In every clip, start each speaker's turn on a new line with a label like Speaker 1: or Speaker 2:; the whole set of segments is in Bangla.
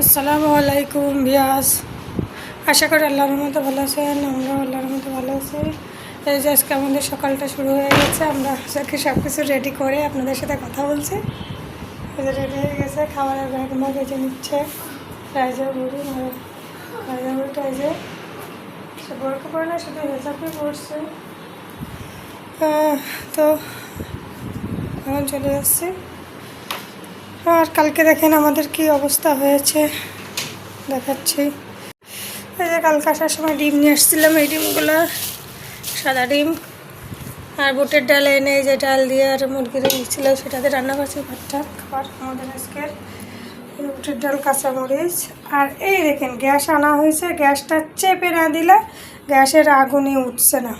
Speaker 1: আসসালামু আলাইকুম ভিয়াস, আশা করি আল্লাহর মতো ভালো আছেন। আমরা আল্লাহর মতো ভালো আছি। এই যে আজকে আমাদের সকালটা শুরু হয়ে গেছে। আমরা আজকে সব কিছু রেডি করে আপনাদের সাথে কথা বলছি। এই যে রেডি হয়ে গেছে, খাবারের ব্যাগ মগ এই যে নিচ্ছে রাইজা বুড়ি। রাইজা বুড়িটা এই যে সে বরকে পড়ে না, শুধু হেজাবই পড়ছে। তো এখন চলে যাচ্ছি। আর কালকে দেখেন আমাদের কি অবস্থা হয়েছে, দেখাচ্ছি। এই যে কালকে আসার সময় ডিম নিয়ে আসছিলাম, এই ডিমগুলো সাদা ডিম আর বুটের ডাল এনে এই যে ডাল দিয়ে আর মুরগির ছিল সেটাতে রান্না করছি ভাতটা খাবার আমাদের আজকের। বুটের ডাল, কাঁচামরিচ। আর এই দেখেন গ্যাস আনা হয়েছে, গ্যাসটা চেপে না দিলে গ্যাসের আগুনই উঠছে না।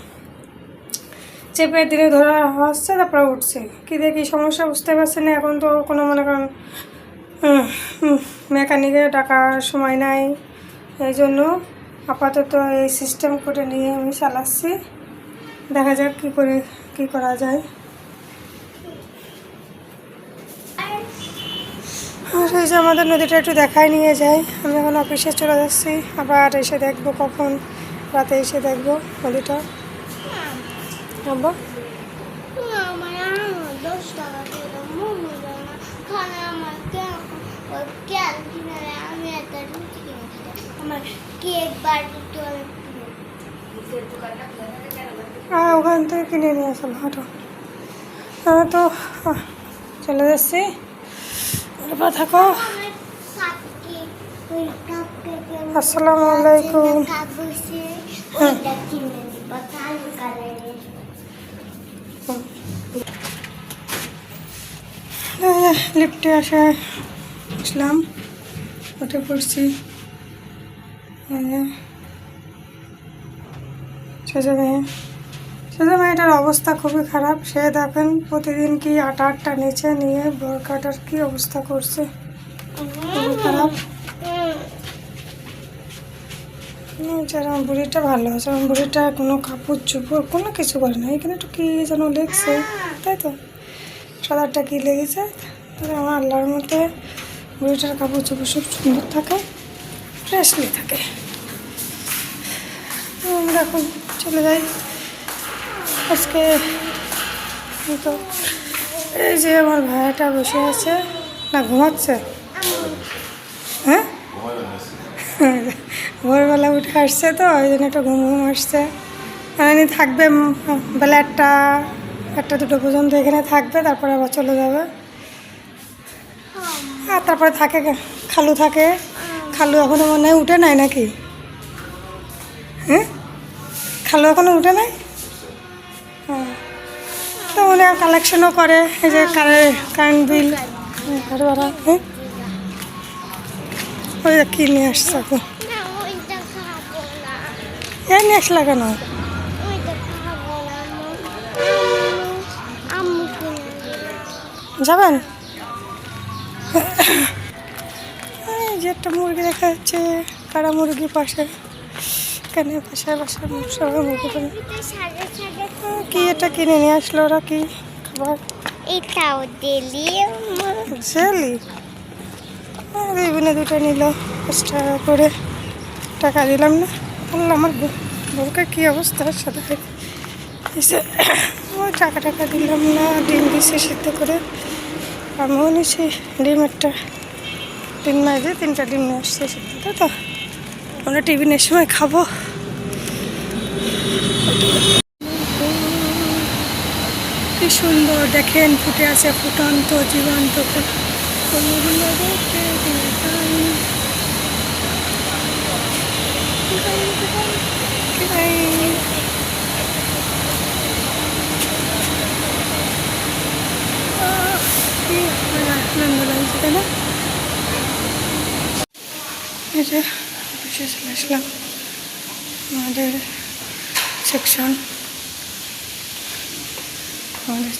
Speaker 1: চেপে দিলে ধরা হচ্ছে, তারপরে উঠছে। কী দেখি সমস্যা বুঝতে পারছি না। এখন তো কোনো মনে করেন মেকানিকে ডাকার সময় নাই, এই জন্য আপাতত এই সিস্টেম করে নিয়ে আমি চালাচ্ছি। দেখা যাক কী করা যায়। আর এই যে আমাদের নদীটা একটু দেখায় নিয়ে যায়। আমি এখন অফিসে চলে যাচ্ছি, আবার এসে দেখবো কখন রাতে এসে দেখবো নদীটা। যাবো ওখান থেকে কিনে নিয়ে আসলাম। হাঁটো, আমি তো চলে যাচ্ছি। থাকো। আসসালামু আলাইকুম। লিফটে আসলাম, উঠে পড়ছি। সেজো মেয়েটার অবস্থা খুবই খারাপ। সে দেখেন প্রতিদিন কি আটা নিচে নিয়ে বোরকাটার কি অবস্থা করছে, খুবই খারাপ। যেরকম বুড়িটা ভালো আছে, বুড়িটা কোনো কাপড় চোপড় কোনো কিছু করে না। এখানে একটু কী যেন লেগছে, তাই তো সাদারটা কী লেগেছে। আমার আল্লাহর মতে বুড়িটার কাপড় চোপড় সব সুন্দর থাকে, ফ্রেশলি থাকে। আমরা এখন চলে যাই আজকে। তো এই যে আমার ভাইয়াটা বসে আছে, না ঘুমাচ্ছে। হ্যাঁ, ভোরবেলা উঠে আসছে তো ওই জন্য একটু ঘুম আসছে। মানে থাকবে বেলা একটা দুটো পর্যন্ত এখানে থাকবে, তারপরে আবার চলে যাবে। আর তারপরে খালু থাকে। খালু এখনও মনে হয় উঠে নাই নাকি? হ্যাঁ, খালু এখনও উঠে নাই। হ্যাঁ, তো মনে হয় কালেকশনও করে, এই যে কারেন্ট বিল ঘর ভাড়া। হ্যাঁ, ওই কি নিয়ে আসছে এখন? নিয়ে আসলা কেন? যাবেন? এই যে একটা মুরগি দেখা যাচ্ছে, কারা মুরগি পাশে, এখানে পাশে সবাই মুরগি করে। কি এটা কিনে নিয়ে আসলো ওরা? কি খাবার?
Speaker 2: এটাও দিলি
Speaker 1: জেলি। দুটো নিল 5 টাকা করে, টাকা দিলাম না। আল্লাহ, আমার বোরকার কী অবস্থা সাথে এসে ওই টাকা দিলাম না। ডিম দিছে সিদ্ধ করে, আমিও নিছি ডিম একটা। 3টা ডিম নিয়ে আসছে সিদ্ধ। তো আমরা টিফিনের সময় খাবো। কি সুন্দর দেখেন, ফুটে আছে ফুটন্ত জীবন্ত ফুলগুলো দেখতে। আনন্দ লাগছে, তাই না? এই যে অফিসে চলে আসলাম। আমাদের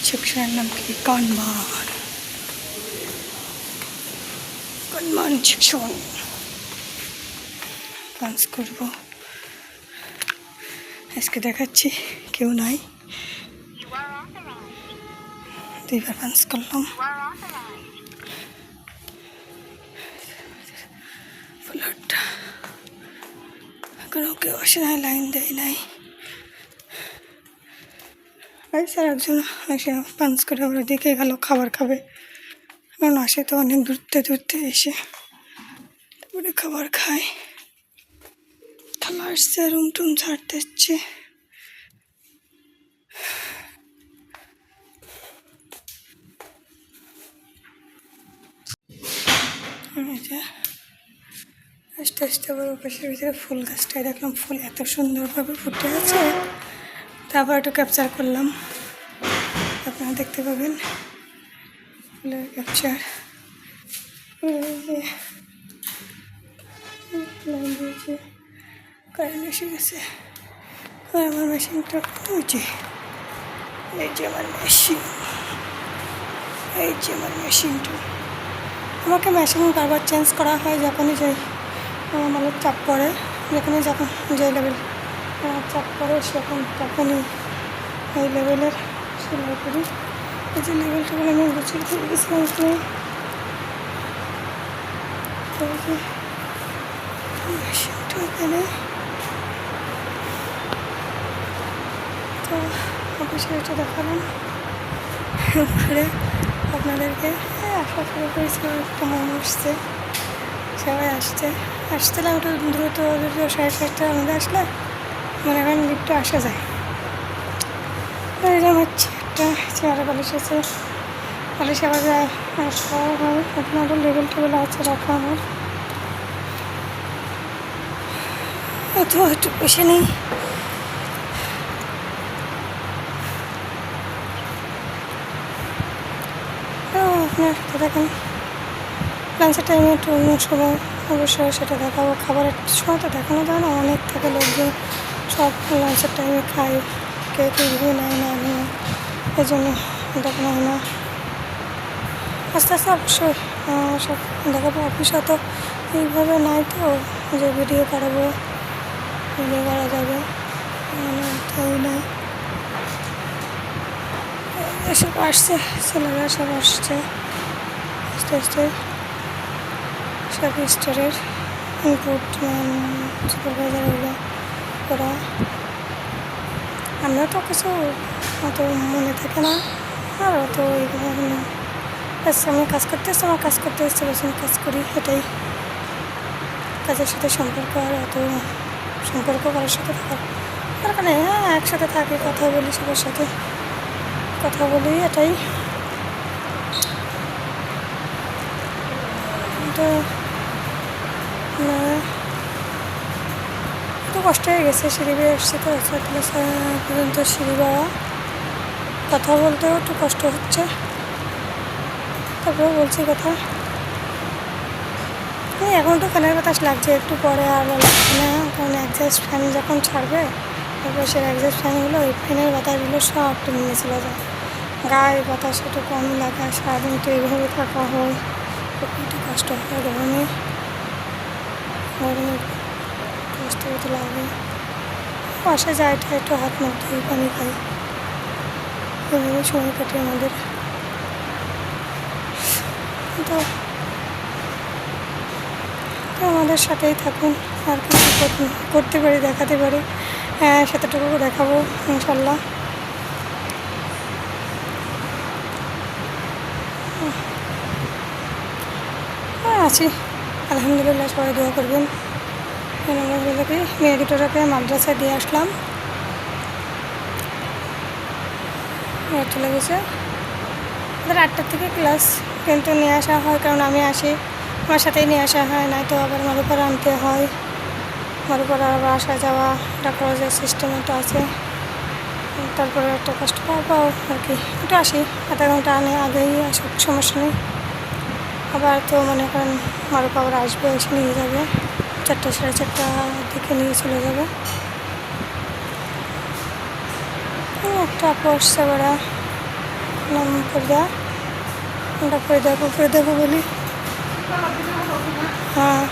Speaker 1: সেকশনের নাম কি? কনমান সেকশন। পাঞ্চ করবো আজকে, দেখাচ্ছি। কেউ নাই, 2বার পাঞ্চ করলাম। এখনও কেউ আসে নাই, লাইন দেয় নাই। স্যার একজন এসে পাঞ্চ করে ওরা দিকে গেল খাবার খাবে, কারণ আসে তো অনেক দূরতে দূরতে এসে তারপরে খাবার খায়। খালা আসছে, রুম টুম ঝাড়তে হচ্ছে। আস্তে আস্তে আবার অফিসের ভিতরে ফুল গাছটায় দেখলাম ফুল এত সুন্দরভাবে ফুটে আছে, তারপর একটু ক্যাপচার করলাম, আপনারা দেখতে পাবেন ফুলের ক্যাপচার। লাইন দিয়েছে, কারেন্ট এসে গেছে। আর আমার মেশিনটা উঠে, এই যে আমার মেশিন, এই যে আমার মেশিনটা। আমাকে মেশিন বারবার চেঞ্জ করা হয় যখনই যাই আমার চাপ পড়ে, যেখানে যখন যে লেভেল চাপ পড়ে তখনই এই লেভেলের সেলাই করি। এই যে লেভেলটা বলে আমি গুছিয়ে ফেলে গেছিলাম, মেশিনটা এখানে। তো অফিসে এটা দেখালাম ঘুরে আপনাদেরকে। আশা শুরু করেছিলাম, একটা মন আসছে, সবাই আসছিলাম একটু দ্রুত, 7:30টার মধ্যে আসলে মনে করেন লিফটে আসা যায়। এরকম হচ্ছে একটা চেয়ারে বালিশ আছে, বালিশ আবার আসা হয়। এখন আরও লেবেল টেবিল আছে রাখা আমার, অত একটু বসে নেই। আপনার সাথে দেখেন লাঞ্চের টাইমে একটু অন্য সময় অবশ্যই সেটা দেখাবো। খাবারের সময় তো দেখানো যায় না, অনেক থাকে লোকজন, সব লাঞ্চের টাইমে খায়, কে কীভাবে নেয় না নেয়, এই জন্য দেখানো হয় না। আস্তে আস্তে অবশ্যই সব দেখাবো। অফিসে তো এইভাবে নাই তো যে ভিডিও করা যাবে, তাই নাই। এসব আসছে, ছেলেরা সব আসছে আস্তে আস্তে, সব স্টোরের ইনপুট সুপারভাইজার হলো ওরা। আমরা তো কিছু অত মনে থাকে না, আর অত এইভাবে আমি কাজ করতে এসছি, আমার কাজ করতে এসছি, বসে কাজ করি, এটাই। কাজের সাথে সম্পর্ক, আর অত সম্পর্ক কারোর সাথে থাকার দরকার নেই। হ্যাঁ, একসাথে থাকি, কথা বলি, সবার সাথে কথা বলি, এটাই। তো একটু কষ্ট হয়ে গেছে, সিঁড়ি বেয়ে এসছি তো, পর্যন্ত সিঁড়ি বাওয়া, কথা বলতেও একটু কষ্ট হচ্ছে, তারপরেও বলছি কথা। এখন তো ফ্যানের বাতাস লাগছে, একটু পরে আর লাগছে না, কারণ অ্যাডজাস্ট ফ্যান যখন ছাড়বে, তারপরে সে অ্যাডজাস্ট ফ্যানগুলো, ওই ফ্যানের বাতাসগুলো সব নিয়ে চলে যায়, গায়ে বাতাস একটু কমই লাগে। সারাদিন তো এইভাবে থাকা হয়, একটু কষ্ট হয়, গরমে কষ্ট হতে লাগে। বাসে যায় একটু হাত মুখ ধুই, পানি খাই, এভাবে সময় কাটে আমাদের। তো আমাদের সাথেই থাকুন, আর কিছু করতে পারি, দেখাতে পারি, সেটাটুকু দেখাবো ইনশাল্লাহ। আছি আলহামদুলিল্লাহ, সবাই দোয়া করবেন। মেয়ে দুটোটাকে মাদ্রাসায় দিয়ে আসলাম, চলে গেছে। ওদের 8টার থেকে ক্লাস, কিন্তু নিয়ে আসা হয়, কারণ আমি আসি, আমার সাথেই নিয়ে আসা হয়, নাই তো আবার মারুপাড়া আনতে হয়, মারুপাড়া আবার আসা যাওয়া, একটা খরচের সিস্টেম একটা আছে। তারপরে একটা কষ্ট পাও আর কি, একটু আসি, আধা ঘন্টা আগেই আসুক, সমস্যা নেই। আবার তো মনে করেন মারুপা আবার আসবে, এসে নিয়ে যাবে, 4টা 4:30 দিকে নিয়ে চলে যাবে। একটা আপু আসছে, ওরা নাম ফরিদা, ওটা ফরিদা বলি। হ্যাঁ,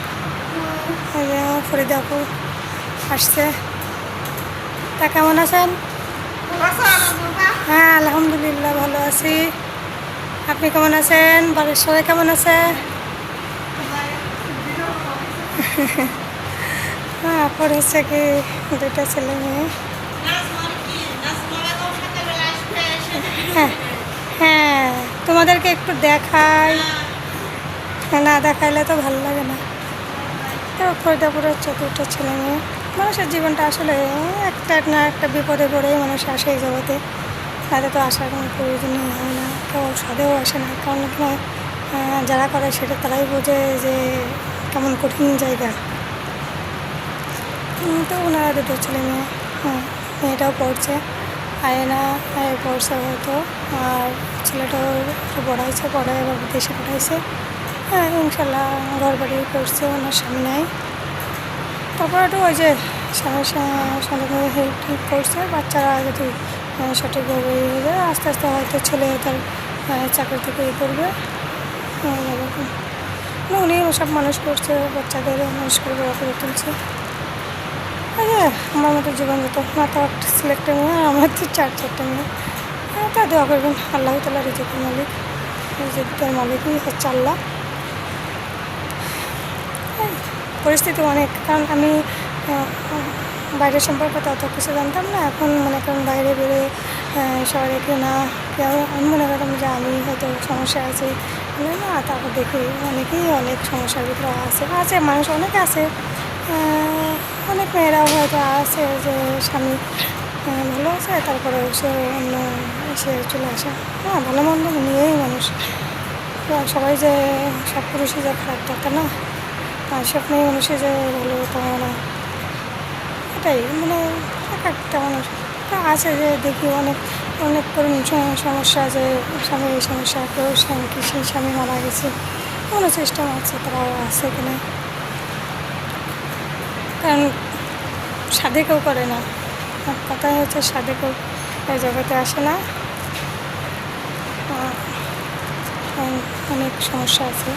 Speaker 1: আমার ফরিদা আপু আসছে। তা কেমন আছেন? হ্যাঁ আলহামদুলিল্লাহ ভালো আছি। আপনি কেমন আছেন? বাড়ির সবাই কেমন আছে? হ্যাঁ পড়েছে কি দুইটা ছেলে মেয়ে। হ্যাঁ হ্যাঁ তোমাদেরকে একটু দেখাই, না দেখাইলে তো ভালো লাগে না। তো ফরিদাপুরে হচ্ছে দুটো ছেলে মেয়ে। মানুষের জীবনটা আসলে একটা না একটা বিপদে পড়েই মানুষ আসে এই জগতে, তাদের তো আসার কোনো প্রয়োজনই হয় না, কেউ সাধেও আসে না। কারণ যারা করে সেটা তারাই বোঝে যে কেমন কঠিন জায়গা। তো ওনারা দুটো ছেলে মেয়ে, হ্যাঁ মেয়েটাও পড়ছে, আয়না পড়ছে হয়তো, আর ছেলেটাও একটু পড়াইছে, পড়ায় এবার বিদেশে পাঠাইছে। হ্যাঁ ইনশাল্লাহ ঘর বাড়ি করছে, ওনার স্বামী নাই। তারপর একটু ওই যে স্বামীর সঙ্গে হেল্প টেল্প করছে, বাচ্চারা যদি সঠিকভাবে ইয়ে হয়ে যায় আস্তে আস্তে হয়তো ছেলে তার চাকরি থেকে ইয়ে করবে এরকম। উনি সব মানুষ করছে, বাচ্চাদের মানুষ করে বড় করে তুলছে। এই যে আমার মতো জীবন যেত না, তো একটা সিলেক্টেড মেয়ে, আর আমার তো চারটে মেয়ে। তা দোয়া করবেন, আল্লাহ তাআলা রিজিকের মালিক, রিজিকের মালিকই হচ্ছে আল্লাহ। পরিস্থিতি অনেক, কারণ আমি বাইরের সম্পর্কে তত কিছু জানতাম না। এখন মনে করেন বাইরে বেরোয় সবাই দেখে না কেউ, আমি মনে করতাম যে আমি হয়তো সমস্যা আছে না, তারপর দেখি অনেকেই অনেক সমস্যার ভিতরে আছে মানুষ অনেকে আছে, অনেক মেয়েরাও হয়তো আছে যে স্বামী ভালো আছে তারপরে সে অন্য এসে চলে আসে। হ্যাঁ ভালো মন্দ নিয়েই মানুষ, সবাই যে সব পুরুষই যে খারাপ থাকে না, আর সব মেয়ে মানুষই যে ভালো তা না, এটাই মানে এক একটা মানুষ আছে যে দেখি অনেক অনেক করুণ সমস্যা, যে স্বামী এই সমস্যা, কেউ স্বামী কি সেই স্বামী মারা গেছে, কোনো সিস্টেম আছে তারাও আছে কিনা, কারণ সাধে কেউ করে না। কথাই হচ্ছে সাধে কেউ এই জগতে আসে না, অনেক সমস্যা আছে,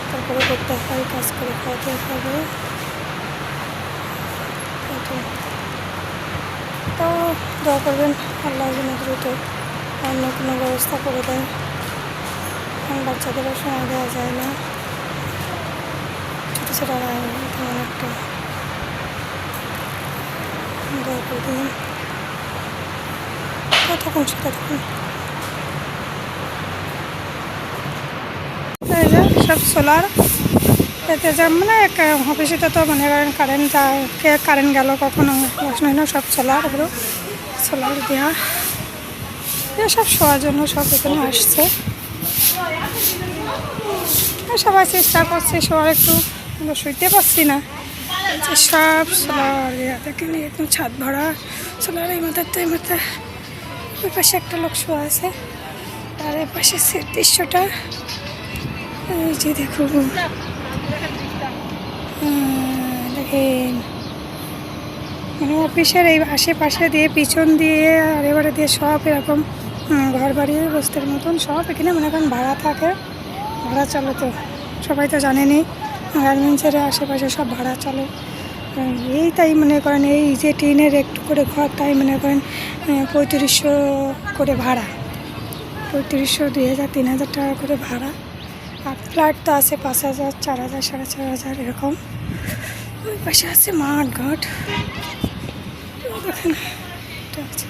Speaker 1: তারপরে করতে হয়, কাজ করে খাওয়াতে হবে। তো দোয়া করবেন আল্লাহ যেন দ্রুত অন্য কোনো ব্যবস্থা করে দেয়, কারণ বাচ্চাদেরও সময় দেওয়া যায় না, ছোটো ছোটো তেমন একটা। দোয়া করে দিন, থাকুন সেটা থাকুন। এই যে সব সোলার এতে যে মানে অফিসেতে তো মনে করেন কারেন্ট গেল কখনো প্রশ্ন হয় না, সব সোলার এগুলো সোলার দেওয়া, সব শোয়ার জন্য সব এখানে আসছে। সবাই চেষ্টা করছে শোয়ার, একটু শুইতে পারছি না, সব সোলার দেওয়া দেখেন, একদম ছাদ ভরা সোলার। এই মাথার তো এই মাথা, ওই পাশে একটা লোক শোয়া আছে, আর এই পাশে দৃশ্যটা এই যে দেখুন, দেখেন মানে অফিসের এই আশেপাশে দিয়ে পিছন দিয়ে আর এবারে দিয়ে সব এরকম ঘর বাড়ি বস্তির মতন সব এখানে মনে করেন ভাড়া থাকে, ভাড়া চলে। তো সবাই তো জানেনি গার্মেন্টসের আশেপাশে সব ভাড়া চলে। এই তাই মনে করেন এই যে টিনের একটু করে ঘর, তাই মনে করেন 3500 করে ভাড়া, 3500, 2000, 3000 টাকা করে ভাড়া। আর ফ্ল্যাট তো আছে 5000, 4000, 4500 এরকম। ওই পাশে আছে মাঠ ঘাট, দেখেন এটা আছে।